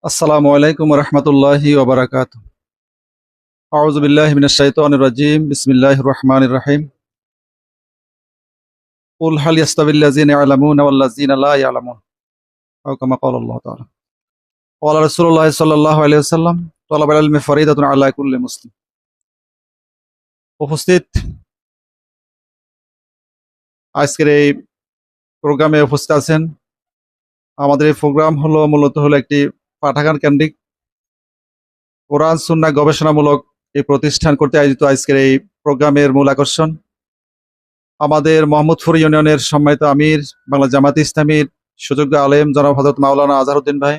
আসসালামু আলাইকুম রহমতুল্লাহি ওবরাকাতুহ। আউযু বিল্লাহি মিনাশ শাইতানির রাজিম। বিসমিল্লাহির রহমানির রহিম। কুল হাল ইয়াস্তাবিল্লাযিনা ইয়ালামুনা ওয়াল্লাযিনা লা ইয়ালামুন আও কামা ক্বালা আল্লাহু তাআলা। ক্বালা রাসূলুল্লাহ সাল্লাল্লাহু আলাইহি ওয়াসাল্লাম তালাবুল ইলমি ফরিদাতুন আলা কুল্লি মুসলিম। উপস্থিত আজকের এই প্রোগ্রামে উপস্থিত আছেন। আমাদের এই প্রোগ্রাম মূলত একটি পাঠাগার কেন্দ্রিক কোরআন সুন্নাহ গবেষণামূলক এই প্রতিষ্ঠান করতে আয়োজিত আজকের এই প্রোগ্রামের মূল আকর্ষণ আমাদের মোহাম্মদপুর ইউনিয়নের সম্মানিত আমির, বাংলা জামাত ইসলামীর সুযোগ্য আলেম জনাব হযরত মাওলানা আজহারউদ্দিন ভাই,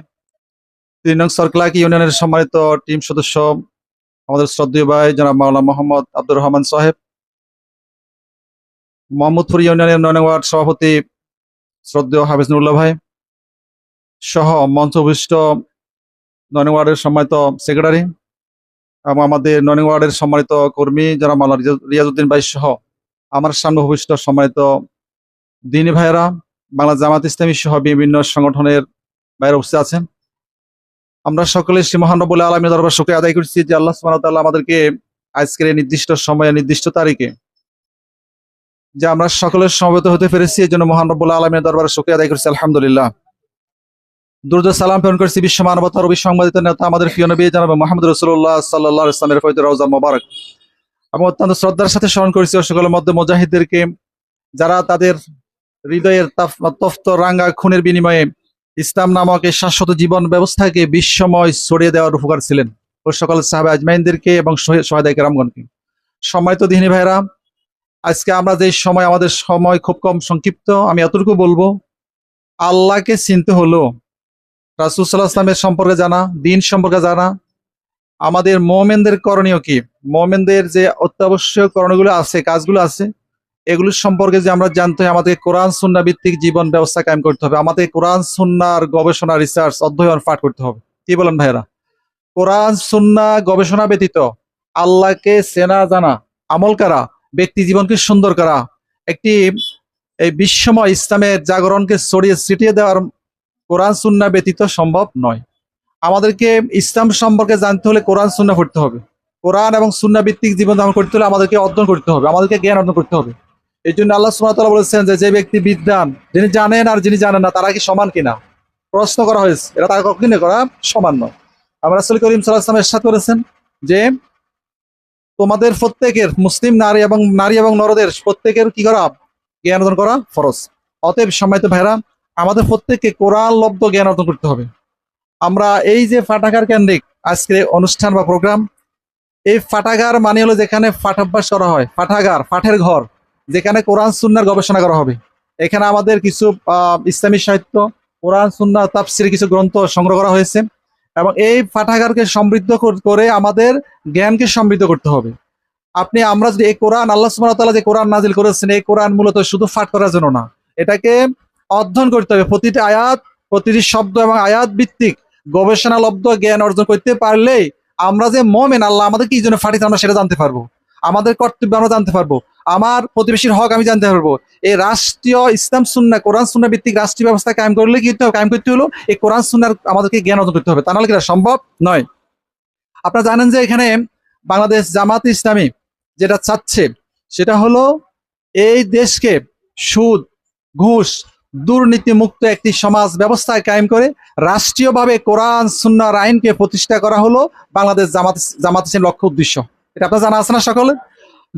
৩ নং সরকলাকি ইউনিয়নের সম্মানিত টিম সদস্য আমাদের শ্রদ্ধেয় ভাই জনাব মাওলানা মোহাম্মদ আব্দুর রহমান সাহেব, মোহাম্মদপুর ইউনিয়নের ৯ নং ওয়ার্ড সভাপতি শ্রদ্ধেয় হাফিজ নুরুল্লাহ ভাই সহ মঞ্চ উপবিষ্ট ৯ নং ওয়ার্ডের সম্মানিত সেক্রেটারি এবং আমাদের ৯ নং ওয়ার্ডের সম্মানিত কর্মী জনাব মাওলানা রিয়াজউদ্দিন ভাই সহ আমার সামনে উপবিষ্ট সম্মানিত দিনী ভাইয়েরা, বাংলা জামাত ইসলামী সহ বিভিন্ন সংগঠনের বাইরে উপস্থিত আছেন। আমরা সকলে শ্রী মহান রব্বুল আলামিনের দরবারে শুকরিয়া আদায় করছি যে আল্লাহ সুবহানাহু ওয়া তাআলা আমাদেরকে আজকের এই নির্দিষ্ট সময়ে নির্দিষ্ট তারিখে যে আমরা সকলের সমবেত হতে পেরেছি, এই জন্য মহান রব্বুল আলামিনের দরবারে শুকরিয়া আদায় করছি, আলহামদুলিল্লাহ। দুরূদ ও সালাম প্রেরণ করছি বিশ্ব মানবতার অবিসংবাদিত নেতা আমাদের প্রিয় নবী জনাব মুহাম্মদ রাসূলুল্লাহ সাল্লাল্লাহু আলাইহি ওয়াসাল্লামের পবিত্র রওজা মোবারক। আমি অত্যন্ত শ্রদ্ধার সাথে স্মরণ করেছি সকলের মধ্যে মুজাহিদদেরকে, যারা তাদের হৃদয়ের তপ্ত রাঙ্গা খুনের বিনিময়ে ইসলাম নামক এই শাশ্বত জীবন ব্যবস্থাকে বিশ্বময় ছড়িয়ে দেওয়ার উপকার ছিলেন, ও সকল সাহাবা আজমাইনদেরকে এবং শহীদায়ে কেরামগণকে। সম্মানিত দিনী ভাইরা, আজকে আমরা যে সময়, আমাদের সময় খুব কম সংক্ষিপ্ত, আমি এতটুকু বলবো, আল্লাহকে চিনতে হলো, রাসূল সাল্লাল্লাহু আলাইহি ওয়াসাল্লামের সম্পর্কে জানা, দিন সম্পর্কে জানা, আমাদের মুমিনদের করণীয় কি, মুমিনদের যে অত্যাবশ্যক করণীয়গুলো আছে, কাজগুলো আছে, এগুলো সম্পর্কে যে আমরা জানতে হয়, আমাদের কোরআন সুন্নাহ ভিত্তিক জীবন ব্যবস্থা কায়েম করতে হবে, আমাদের কোরআন সুন্নাহর গবেষণা, রিসার্চ, অধ্যয়ন পাঠ করতে হবে। কি বলেন ভাইরা? কোরআন সুন্নাহ গবেষণা ব্যতীত আল্লাহকে চেনা জানা, আমল করা, ব্যক্তি জীবনকে সুন্দর করা, একটি এই বিশ্বময় ইসলামের জাগরণকে ছড়িয়ে ছিটিয়ে দেওয়ার কোরআন সুন্নাহ ব্যতীত সম্ভব নয়। আমাদেরকে ইসলাম সম্পর্কে জানতে হলে কোরআন সুন্নাহ পড়তে হবে। কোরআন এবং সুন্নাহ ভিত্তিক জীবন ধারণ করতে হলে আমাদেরকে অধ্যয়ন করতে হবে, আমাদেরকে জ্ঞান অর্জন করতে হবে। এই জন্য আল্লাহ সুবহানাহু ওয়া তাআলা বলেছেন যে ব্যক্তি বিদ্বান, যিনি জানেন আর যিনি জানেন না, তারা কি সমান কিনা প্রশ্ন করা হয়েছে, এরা তারা কখনই করা সমান নয়। আমরা রাসূল করিম সাল্লাল্লাহু আলাইহি ওয়াসাল্লাম ইরশাদ করেছেন যে তোমাদের প্রত্যেকের, মুসলিম নারী এবং নরদের প্রত্যেকের কি করা, জ্ঞান অর্জন করা ফরজ। অতএব সম্মানিত ভাইরা, আমাদের প্রত্যেককে কোরআন লব্ধ জ্ঞান অর্জন করতে হবে। আমরা এই যে পাঠাগার কেন্দ্রিক আজকে অনুষ্ঠান বা প্রোগ্রাম, এই পাঠাগার মানে হলো যেখানে পাঠাভ্যাস করা হয়, পাঠাগার, পাঠের ঘর, যেখানে কোরআন সুন্নাহর গবেষণা করা হবে। এখানে আমাদের কিছু ইসলামী সাহিত্য, কোরআন সুন্নাহ, তাফসীর কিছু গ্রন্থ সংগ্রহ করা হয়েছে, এবং এই পাঠাগারকে সমৃদ্ধ করে আমাদের জ্ঞানকে সমৃদ্ধ করতে হবে। আমরা যদি এই কোরআন, আল্লাহ সুবহানাহু ওয়া তাআলা যে কোরআন নাজিল করেছেন, এই কোরআন মূলত শুধু পাঠ করার জন্য না, এটাকে অধ্যয়ন করতে হবে। প্রতিটি আয়াত, প্রতিটি শব্দ এবং আয়াত ভিত্তিক গবেষণালব্ধ জ্ঞান অর্জন করতে পারলেই আমরা যে মুমিন, আল্লাহ আমাদের কি জন্য পাঠিয়েছে আমরা সেটা জানতে পারবো, আমাদের কর্তব্য আমরা জানতে পারবো, আমার প্রতিবেশীর হক আমি জানতে পারবো। এই রাষ্ট্রীয় ইসলাম সুন্নাহ, কোরআন সুন্নাহ ভিত্তিক রাষ্ট্রীয় ব্যবস্থা কায়েম করলে কি কায়েম করতে হলো, এই কোরআন সুন্নাহর আমাদেরকে জ্ঞান অর্জন করতে হবে, তা নাহলে কি সম্ভব নয়। আপনারা জানেন যে এখানে বাংলাদেশ জামাত ইসলামী যেটা চাচ্ছে সেটা হলো এই দেশকে সুদ, ঘুষ, দুর্নীতি মুক্ত একটি সমাজ ব্যবস্থায় কায়েম করে রাষ্ট্রীয়ভাবে কোরআন সুন্নাহর আইনকে প্রতিষ্ঠা করা হলো বাংলাদেশ জামাত ইসলামীর লক্ষ্য উদ্দেশ্য। এটা আপনার জানা আছে না সকলে?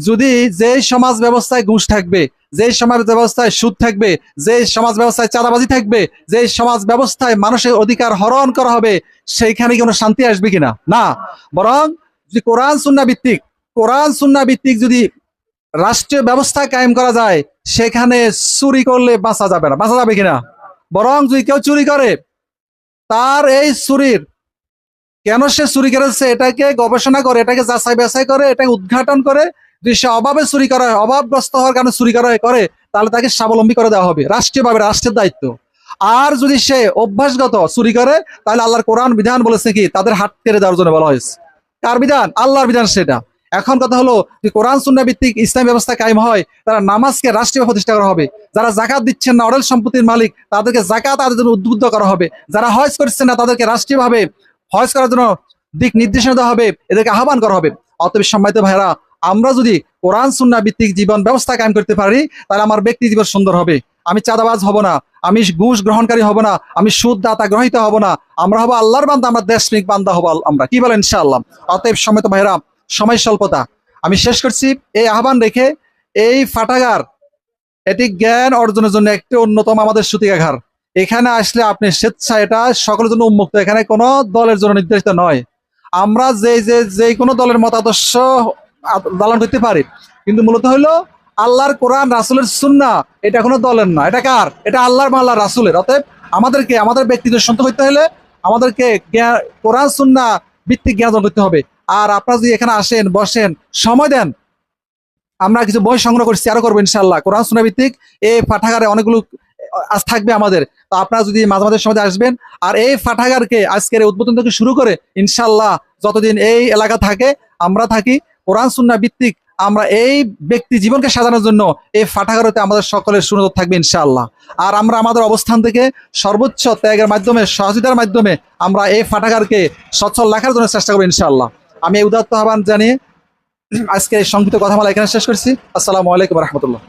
যদি যেই সমাজ ব্যবস্থায় ঘুষ থাকবে, যেই সমাজ ব্যবস্থায় সুদ থাকবে, যেই সমাজ ব্যবস্থায় চাঁদাবাজি থাকবে, যেই সমাজ ব্যবস্থায় মানুষের অধিকার হরণ করা হবে, সেইখানে কোনো শান্তি আসবে কিনা? না। বরং যদি কোরআন সুন্নাহ ভিত্তিক যদি রাষ্ট্রীয় ব্যবস্থা কায়েম করা যায়, সেখানে চুরি করলে বাঁচা যাবে না। বাঁচা যাবে কিনা? বরং যদি কেউ চুরি করে, তার এই চুরির কেন সে চুরি করেছে এটাকে গবেষণা করে, এটাকে যাচাই বাছাই করে, এটাকে উদ্ঘাটন করে, যদি সে অভাবে চুরি করা হয়, অভাবগ্রস্ত হওয়ার কারণে চুরি করে, তাহলে তাকে স্বাবলম্বী করে দেওয়া হবে, রাষ্ট্রীয়ভাবে, রাষ্ট্রের দায়িত্ব। আর যদি সে অভ্যাসগত চুরি করে, তাহলে আল্লাহর কোরআন বিধান বলেছে কি, তাদের হাত কেটে দেওয়ার জন্য বলা হয়েছে। কার বিধান? আল্লাহর বিধান সেটা। এখন কথা হলো যে কোরআন সুন্নাহ ভিত্তিক ইসলাম ব্যবস্থা কায়েম হয়, তারা নামাজকে রাষ্ট্রীয় প্রতিষ্ঠা করা হবে। যারা জাকাত দিচ্ছেন না, অরেল সম্পত্তির মালিক, তাদেরকে জাকাত আদায়ের জন্য উদ্বুদ্ধ করা হবে। যারা হজ করছেন না, তাদেরকে রাষ্ট্রীয়ভাবে হজ করার জন্য দিক নির্দেশনা দেওয়া হবে, এদেরকে আহ্বান করা হবে। অতএব সম্মানিত ভাইরা, আমরা যদি কোরআন সুন্নাহ ভিত্তিক জীবন ব্যবস্থা কায়েম করতে পারি, তাহলে আমার ব্যক্তি জীবন সুন্দর হবে। আমি চাঁদাবাজ হব না, আমি ঘুষ গ্রহণকারী হব না, আমি সুদ দাতা গ্রহিত হব না, আমরা হবো আল্লাহর বান্দা, আমরা দেশপ্রেমিক বান্দা হবো আমরা, কি বলেন ইনশাআল্লাহ। অতএব সম্মানিত ভাইরা, সময় স্বল্পতা, আমি শেষ করছি এই আহ্বান রেখে, এই ফাটাগার এটি জ্ঞান অর্জনের জন্য একটি অন্যতম আমাদের সূতিকাঘর। এখানে আসলে আপনি স্বেচ্ছা, এটা সকলের জন্য উন্মুক্ত, এখানে কোনো দলের জন্য নির্ধারিত নয়। আমরা যে কোনো দলের মতাদর্শ লালন করতে পারি, কিন্তু মূলত হইলো আল্লাহর কোরআন রাসূলের সুন্নাহ, এটা কোনো দলের না, এটা কার? এটা আল্লাহর বা আল্লাহর রাসূলের। অতএব আমাদেরকে আমাদের ব্যক্তিত্ব সন্ত করতে হলে আমাদেরকে কোরআন সুন্নাহ ভিত্তিক জ্ঞান অর্জন করতে হবে। আর আপনারা যদি এখানে আসেন, বসেন, সময় দেন, আমরা কিছু বই সংগ্রহ করছি, আরো করবো ইনশাআল্লাহ কোরআন সুন্নাহ ভিত্তিক। এই পাঠাগারে অনেকগুলো আজ থাকবে আমাদের, তো আপনারা যদি মাঝে মাঝে সময় আসবেন। আর এই পাঠাগারকে আজকের উদ্বোধন থেকে শুরু করে ইনশাআল্লাহ যতদিন এই এলাকা থাকে, আমরা থাকি, কোরআন সুন্নাহ ভিত্তিক আমরা এই ব্যক্তি জীবনকে সাজানোর জন্য এই পাঠাগারতে আমাদের সকলের সুনজর থাকবে ইনশাআল্লাহ। আর আমরা আমাদের অবস্থান থেকে সর্বোচ্চ ত্যাগের মাধ্যমে, সহযোগিতার মাধ্যমে আমরা এই পাঠাগারকে সচ্ছল রাখার জন্য চেষ্টা করবো ইনশাআল্লাহ। আমি এই উদাত্ত আহ্বান জানিয়ে আজকে এই সংক্ষিপ্ত কথামালা এখানে শেষ করছি। আসসালামু আলাইকুম রহমতুল্লাহ।